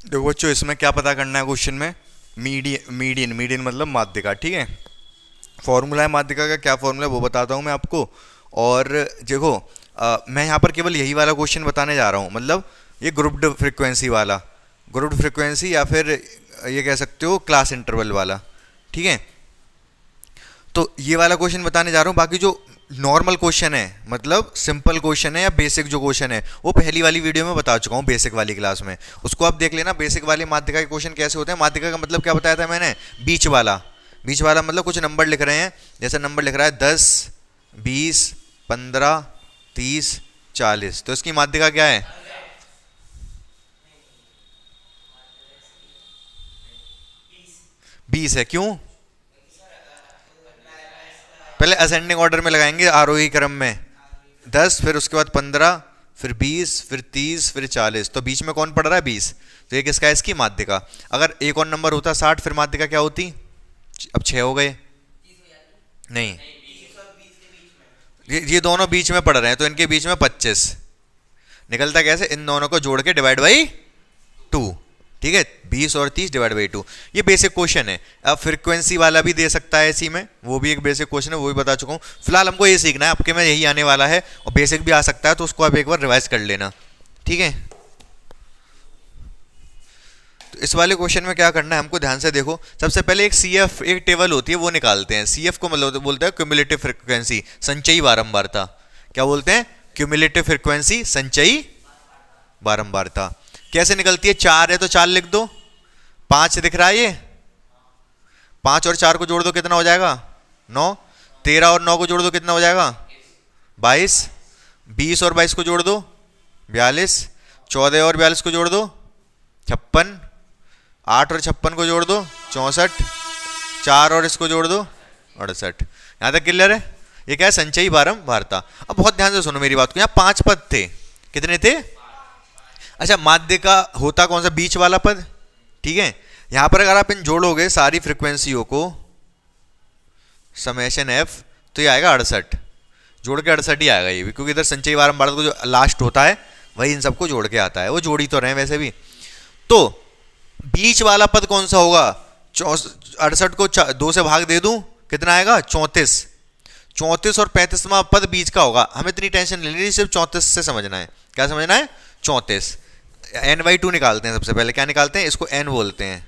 देखो बच्चों, इसमें क्या पता करना है क्वेश्चन में? मीडियन मीडियन मीडियन मतलब माध्यिका, ठीक है। फॉर्मूला है माध्यिका का, क्या फॉर्मूला है वो बताता हूँ मैं आपको। और देखो, मैं यहाँ पर केवल यही वाला क्वेश्चन बताने जा रहा हूँ, मतलब ये ग्रुप्ड फ्रीक्वेंसी वाला, ग्रुप्ड फ्रीक्वेंसी या फिर ये कह सकते हो क्लास इंटरवल वाला, ठीक है। तो ये वाला क्वेश्चन बताने जा रहा हूँ। बाकी जो नॉर्मल क्वेश्चन है, मतलब सिंपल क्वेश्चन है या बेसिक जो क्वेश्चन है, वो पहली वाली वीडियो में बता चुका हूँ, बेसिक वाली क्लास में। उसको आप देख लेना। बेसिक वाली माध्यिका के क्वेश्चन कैसे होते हैं। माध्यिका का मतलब क्या बताया था मैंने? बीच वाला। बीच वाला मतलब कुछ नंबर लिख रहे हैं, जैसे नंबर लिख रहा है 10, 20, 15, 30, 40, तो इसकी माध्यिका क्या है? 20 है। क्यों? पहले असेंडिंग ऑर्डर में लगाएंगे, आरोही क्रम में। 10, फिर उसके बाद 15, फिर 20, फिर 30, फिर 40, तो बीच में कौन पड़ रहा है? 20। तो ये किसका है? इसकी माध्यिका। अगर एक और नंबर होता 60, फिर माध्यिका क्या होती? अब 6 हो गए। नहीं, ये दोनों बीच में पड़ रहे हैं, तो इनके बीच में 25 निकलता। कैसे? इन दोनों को जोड़ के डिवाइड बाई 2, ठीक है। 20 और 30 डिवाइड बाई 2, ये बेसिक क्वेश्चन है। अब फ्रीक्वेंसी वाला भी दे सकता है इसी में, वो भी एक बेसिक क्वेश्चन है, वो भी बता चुका हूँ। फिलहाल हमको ये सीखना है, आपके में यही आने वाला है, और बेसिक भी आ सकता है, तो उसको आप एक बार रिवाइज कर लेना, ठीक है। तो इस वाले क्वेश्चन में क्या करना है हमको, ध्यान से देखो। सबसे पहले एक सी एफ, एक टेबल होती है, वो निकालते हैं। सी एफ को मतलब बोलते हैं क्यूमुलेटिव फ्रीक्वेंसी, संचयी बारंबारता। क्या बोलते हैं? क्यूमुलेटिव फ्रीक्वेंसी, संचयी बारंबारता। कैसे निकलती है? 4 है तो 4 लिख दो। 5 दिख रहा है ये, 5 और 4 को जोड़ दो, कितना हो जाएगा? 9। 13 और 9 को जोड़ दो, कितना हो जाएगा? 22। 20 और 22 को जोड़ दो, 42। 14 और 42 को जोड़ दो, 56। 8 और 56 को जोड़ दो, 64। 4 और इसको जोड़ दो, 68। यहाँ तक क्लियर है? ये क्या है? संचयी बारंबारता। अब बहुत ध्यान से सुनो मेरी बात को। यहाँ 5 पद थे, कितने थे? अच्छा, माध्यिका होता कौन सा? बीच वाला पद, ठीक है। यहां पर अगर आप इन जोड़ोगे सारी फ्रीक्वेंसियों को, समेशन एफ, तो ये आएगा 68। जोड़ के 68 ही आएगा ये भी, क्योंकि इधर संचयी बारंबारता को जो लास्ट होता है वही इन सबको जोड़ के आता है। वो जोड़ी तो रहे वैसे भी। तो बीच वाला पद कौन सा होगा? 68 को 2 से भाग दे दूं, कितना आएगा? 34। 34 और 35वां पद बीच का होगा। हमें इतनी टेंशन नहीं लेनी, सिर्फ 34 से समझना है। क्या समझना है? 34। n/2 निकालते हैं सबसे पहले। क्या निकालते हैं? इसको n बोलते हैं।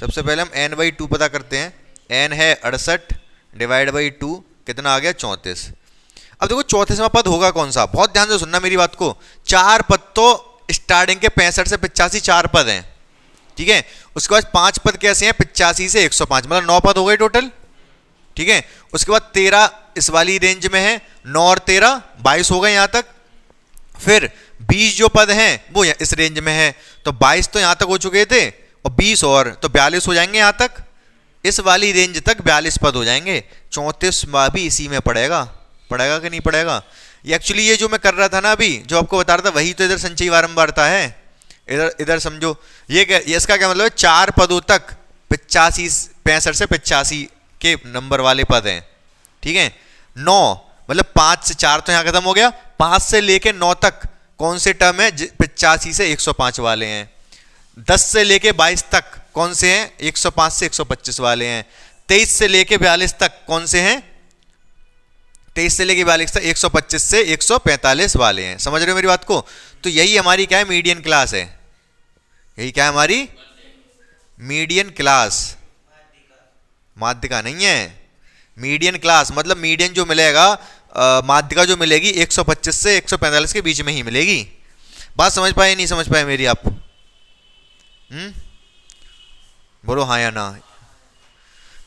सबसे पहले हम n/2 पता करते हैं। n है 68 डिवाइड बाई 2, कितना आ गया? 34। अब देखो 34वां पद होगा कौन सा? बहुत ध्यान से सुनना मेरी बात को। 4 पद तो स्टार्टिंग के 65 से 85 4 पद हैं, ठीक है। उसके बाद 5 पद कैसे हैं? 85 से 105, मतलब 9 पद हो गए टोटल, ठीक है। उसके बाद 13 इस वाली रेंज में है, 9 और 13 22 हो गए यहां तक। फिर 20 जो पद हैं वो इस रेंज में है, तो 22 तो यहां तक हो चुके थे, और 20 और तो 42 हो जाएंगे यहां तक। इस वाली रेंज तक 42 पद हो जाएंगे। 34वां भी इसी में पड़ेगा। पड़ेगा कि नहीं पड़ेगा? ये एक्चुअली ये जो मैं कर रहा था ना अभी, जो आपको बता रहा था, वही तो इधर संचयी बारंबारता है। इधर इधर समझो, ये इसका क्या मतलब है? 4 पदों तक 65 से 85 के नंबर वाले पद हैं, ठीक है। 9 मतलब 5 से 4 तो यहां खत्म हो गया। 5 से लेके 9 तक कौन से टर्म है? 85 से 105 वाले हैं। 10 से लेके 22 तक कौन से हैं? 105 से 125 वाले हैं। 23 से लेके 42 तक कौन से हैं? 23 से लेके 42 तक 125 से 145 वाले हैं। समझ रहे हो मेरी बात को? तो यही हमारी क्या है? मीडियन क्लास है। यही क्या है हमारी? Median class. माध्यिका नहीं है, मीडियन क्लास। मतलब मीडियन जो मिलेगा, माध्यिका जो मिलेगी 125 से 145 के बीच में ही मिलेगी। बात समझ पाए नहीं समझ पाए मेरी आप? बोलो हाँ या ना।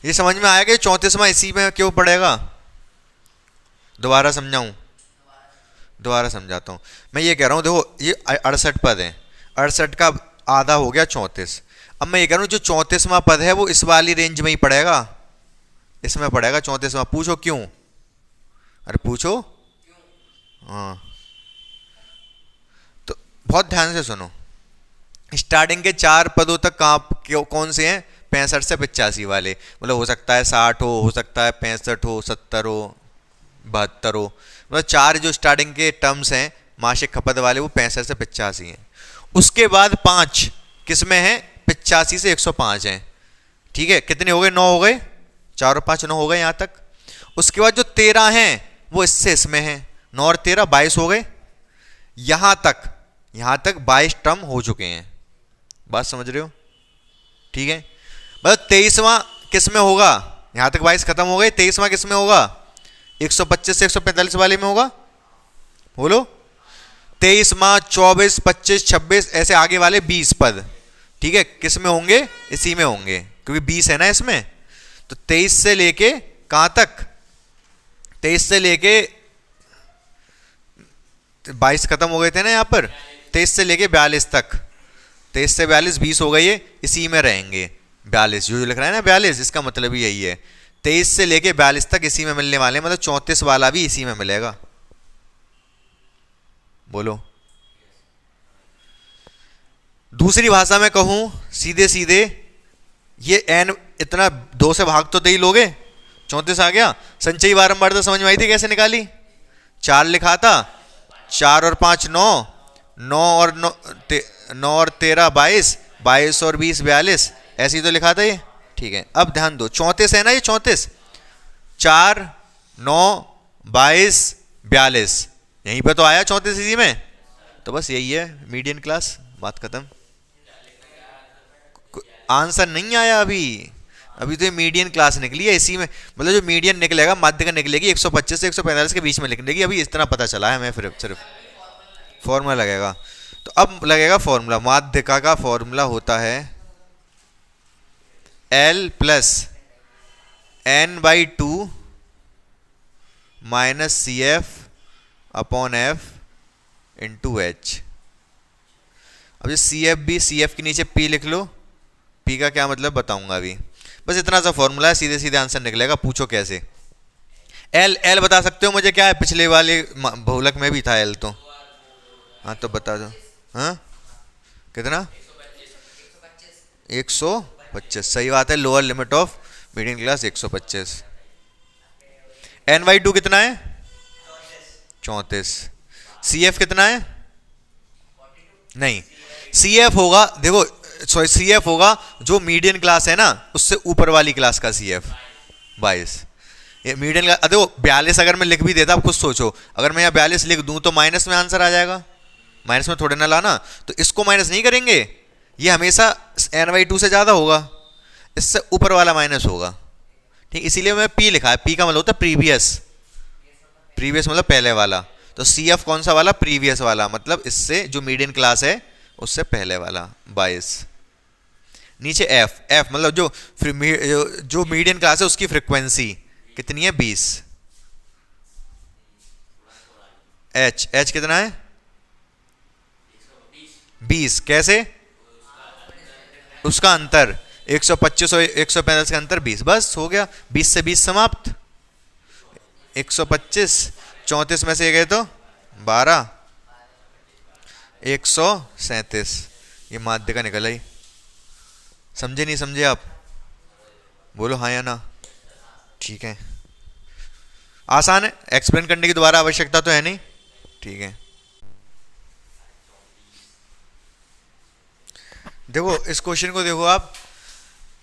ये समझ में आया कि 34वां इसी में क्यों पड़ेगा? दोबारा समझाऊं? दोबारा समझाता हूं। मैं ये कह रहा हूं, देखो ये 68 पद हैं, 68 का आधा हो गया 34। अब मैं ये कह रहा हूं जो 34वां पद है वो इस वाली रेंज में ही पड़ेगा, इसमें पड़ेगा 34वां। पूछो क्यों? अरे पूछो। हाँ, तो बहुत ध्यान से सुनो। स्टार्टिंग के 4 पदों तक कहाँ कौन से हैं? 65 से 85 वाले। मतलब हो सकता है 60 हो सकता है 65 हो, 70 हो, 72 हो। मतलब 4 जो स्टार्टिंग के टर्म्स हैं मासिक खपत वाले, वो 65 से 85 हैं। उसके बाद 5 किस में है, 85 से 105 है। ठीक है, कितने हो गए, 9 हो गए, 4 और 5 9 हो गए यहाँ तक। उसके बाद जो 13 हैं वो इससे इसमें है, 9 और 13 22 हो गए। यहाँ तक 22 टर्म हो चुके हैं, बात समझ रहे हो? ठीक है, मतलब 23वां किस में होगा, यहाँ तक 22 खत्म हो गए, 23वां किस में होगा, 125 से 145 वाले में होगा। बोलो, 23वां, 24, 25, 26 ऐसे आगे वाले 20 पद, ठीक है, किस में होंगे, इसी में होंगे, क्योंकि 20 है ना इसमें। तो 23 से लेके कहां तक, 23 से लेके 22 खत्म हो गए थे ना यहाँ पर, 23 से लेके 42 तक, 23 से 42 20 हो गई है, इसी में रहेंगे। 42 जो लिख रहा है ना 42, इसका मतलब ही यही है, 23 से लेके 42 तक इसी में मिलने वाले, मतलब 34 वाला भी इसी में मिलेगा। बोलो, दूसरी भाषा में कहूं सीधे सीधे, ये n इतना 2 से भाग तो दे ही लोगे, 34 आ गया। संचयी बारंबारता समझ में आई थी कैसे निकाली, 4 लिखा था, 4 और 5 9, 9 और 13 22, 22 और 20 42, ऐसे ही तो लिखा था ये। ठीक है, अब ध्यान दो, 34 है ना ये, 34, 4 9 22 42, यहीं पे तो आया 34 इसी में, तो बस यही है मीडियन क्लास, बात खत्म। आंसर नहीं आया अभी तो ये मीडियन क्लास निकली है, इसी में मतलब जो मीडियन निकलेगा माध्यिका निकलेगी 125 से 145 के बीच में निकलेगी, अभी इतना पता चला है हमें, फिर सिर्फ फॉर्मूला लगेगा। तो अब लगेगा फॉर्मूला, माध्यिका का फॉर्मूला होता है L plus n/2 minus CF upon F into H। अब ये CF भी, CF के नीचे P लिख लो, P का क्या मतलब बताऊंगा अभी, बस इतना सा फॉर्मूला है, सीधे सीधे आंसर निकलेगा। पूछो कैसे। L बता सकते हो मुझे क्या है, पिछले वाले बहुलक में भी था L तो, हाँ तो बता दो। हाँ कितना, 125, सही बात है, lower limit of median class 125। n/2 कितना है, 34। CF कितना है, नहीं CF होगा, देखो सॉरी CF होगा जो मीडियन क्लास है ना उससे ऊपर वाली क्लास का CF 22, ये मीडियन क्लास। देखो 42 अगर मैं लिख भी देता, आप खुद सोचो, अगर मैं यहाँ 42 लिख दूं तो माइनस में आंसर आ जाएगा, माइनस में थोड़े ना लाना, तो इसको माइनस नहीं करेंगे, ये हमेशा n/2 से ज्यादा होगा, इससे ऊपर वाला माइनस होगा। ठीक, इसीलिए मैं P लिखा है, P का मतलब होता है प्रीवियस, प्रीवियस मतलब पहले वाला, तो CF कौन सा वाला, प्रीवियस वाला, मतलब इससे जो मीडियन क्लास है उससे पहले वाला 22। नीचे F मतलब जो मीडियन क्लास है उसकी फ्रीक्वेंसी कितनी है, 20। H कितना है, 20, कैसे, उसका अंतर 125 और 145 का अंतर 20, बस हो गया, 20 से 20 समाप्त, 125, 34 में से गए तो 12, 137, ये माध्यिका निकल आई। समझे नहीं समझे आप, बोलो हाँ या ना। ठीक है, आसान है, एक्सप्लेन करने की दोबारा आवश्यकता तो है नहीं। ठीक है, देखो इस क्वेश्चन को देखो आप,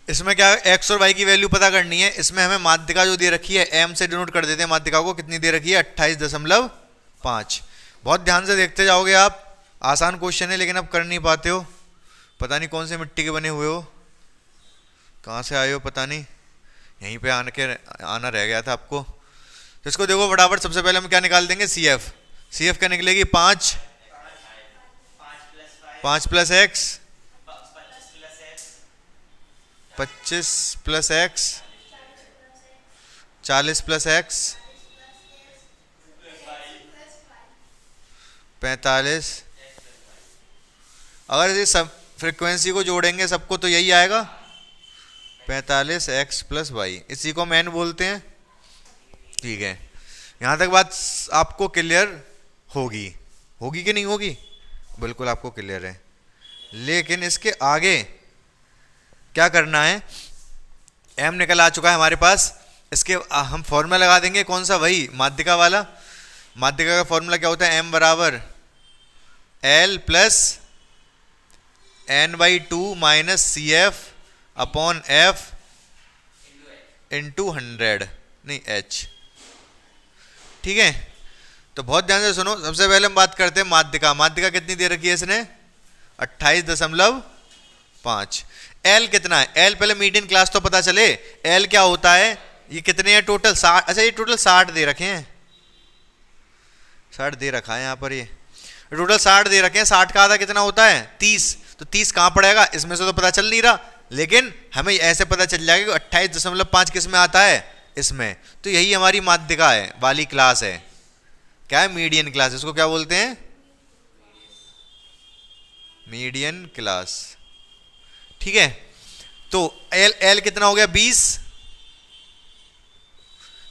इसमें क्या है, x और y की वैल्यू पता करनी है। इसमें हमें माध्यिका जो दे रखी है, m से डिनोट कर देते हैं माध्यिका को, कितनी दे रखी है, 28.5। बहुत ध्यान से देखते जाओगे आप, आसान क्वेश्चन है लेकिन अब कर नहीं पाते हो, पता नहीं कौन से मिट्टी के बने हुए हो, कहाँ से आए हो पता नहीं, यहीं पे आना रह गया था आपको। तो इसको देखो फटाफट, सबसे पहले हम क्या निकाल देंगे, CF क्या निकलेगी, 5 plus x, 25 plus x, 40 plus x, 45। अगर ये सब फ्रीक्वेंसी को जोड़ेंगे सबको तो यही आएगा, 45x प्लस y, इसी को हम n बोलते हैं। ठीक है, यहाँ तक बात आपको क्लियर होगी कि नहीं होगी, बिल्कुल आपको क्लियर है। लेकिन इसके आगे क्या करना है, m निकल आ चुका है हमारे पास, इसके हम फॉर्मूला लगा देंगे, कौन सा, वही माध्यिका वाला। माध्यिका का फॉर्मूला क्या होता है, m बराबर L plus n/2 minus CF upon F into 100, नहीं H। ठीक है, तो बहुत ध्यान से सुनो। सबसे पहले हम बात करते हैं माध्यिका। माध्यिका कितनी दे रखी है इसने? 28.5। L कितना है? L पहले मीडियन क्लास तो पता चले। L क्या होता है? ये कितने हैं टोटल? 60। अच्छा, ये टोटल 60 दे रखे हैं, 60 दे रखा है यहाँ पर, ये टोटल 60 दे रखे हैं। 60 का आधा कितना होता है? 30। तो 30 कहाँ पड़ेगा? इसमें से तो पता चल नहीं रहा, लेकिन हमें ऐसे पता चल जाएगा कि 28.5 किस में आता है? इसमें। तो यही हमारी माध्यिका है वाली क्लास है। क्या है? Median class. इसको क्या बोलते हैं? Median class. ठीक है, तो L कितना हो गया? 20।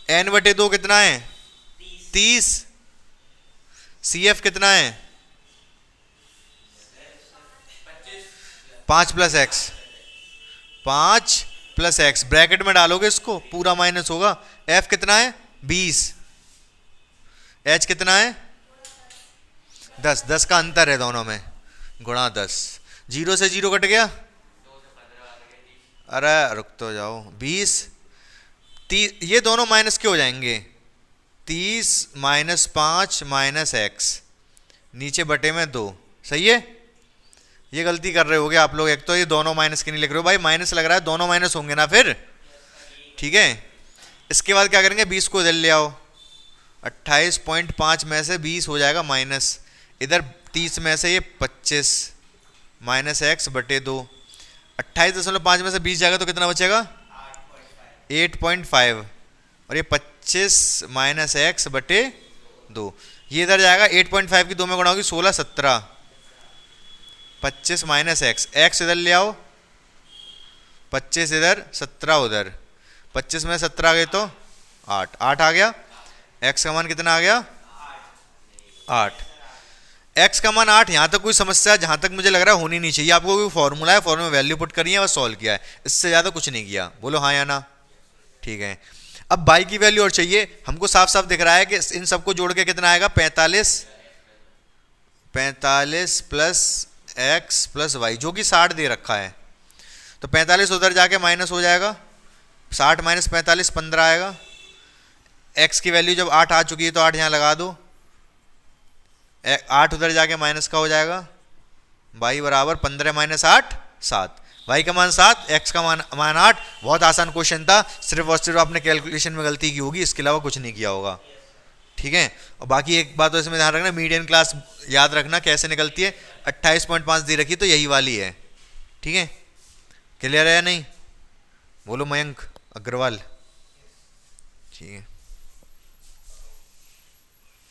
n/2 कितना है? 30। CF कितना है? 5 + x। 5 + x ब्रैकेट में डालोगे इसको, पूरा माइनस होगा। F कितना है? 20। H कितना है? 10। 10 का अंतर है दोनों में, गुणा 10। 0 से 0 कट गया। अरे रुक तो जाओ। 20 30, ये दोनों माइनस के हो जाएंगे। 30 - 5 - x नीचे बटे में 2। सही है? ये गलती कर रहे होगे आप लोग। एक तो ये दोनों माइनस के नहीं लिख रहे हो भाई, माइनस लग रहा है, दोनों माइनस होंगे ना फिर। ठीक है, इसके बाद क्या करेंगे? 20 को इधर ले आओ। 28.5 में से 20 हो जाएगा माइनस, इधर 30 में से ये 25 माइनस x बटे 2। 28.5 में से 20 जाएगा तो कितना बचेगा? 8.5। और ये 25 माइनस x बटे 2, ये इधर जाएगा। 8.5 की 2 में गुणा होगी 16 17। 25 माइनस x इधर ले आओ। 25 इधर, 17 उधर। 25 में 17 आ गए तो 8 आ गया। x का मान कितना आ गया? 8। x का मान 8। यहाँ तक कोई समस्या जहाँ तक मुझे लग रहा है होनी नहीं चाहिए। आपको कोई फॉर्मूला है, फॉर्मूला में वैल्यू पुट करी है और सॉल्व किया है, इससे ज़्यादा कुछ नहीं किया। बोलो हाँ या ना? ठीक है, अब बाई की वैल्यू और चाहिए हमको। साफ साफ दिख रहा है कि इन सबको जोड़ के कितना आएगा? 45 + x + y, जो कि 60 दे रखा है। तो 45 उधर जाके माइनस हो जाएगा। 60 - 45 15 आएगा। x की वैल्यू जब 8 आ चुकी है तो 8 यहाँ लगा दो। 8 उधर जाके माइनस का हो जाएगा। y बराबर 15 - 8 7। y का मान 7, x का मान 8। बहुत आसान क्वेश्चन था, सिर्फ और सिर्फ आपने कैलकुलेशन में गलती की होगी, इसके अलावा कुछ नहीं किया होगा। ठीक है, और बाकी एक बात तो इसमें ध्यान रखना, मीडियन क्लास याद रखना कैसे निकलती है। 28.5 दे रखी तो यही वाली है। ठीक है, क्लियर है या नहीं? बोलो मयंक अग्रवाल। ठीक है।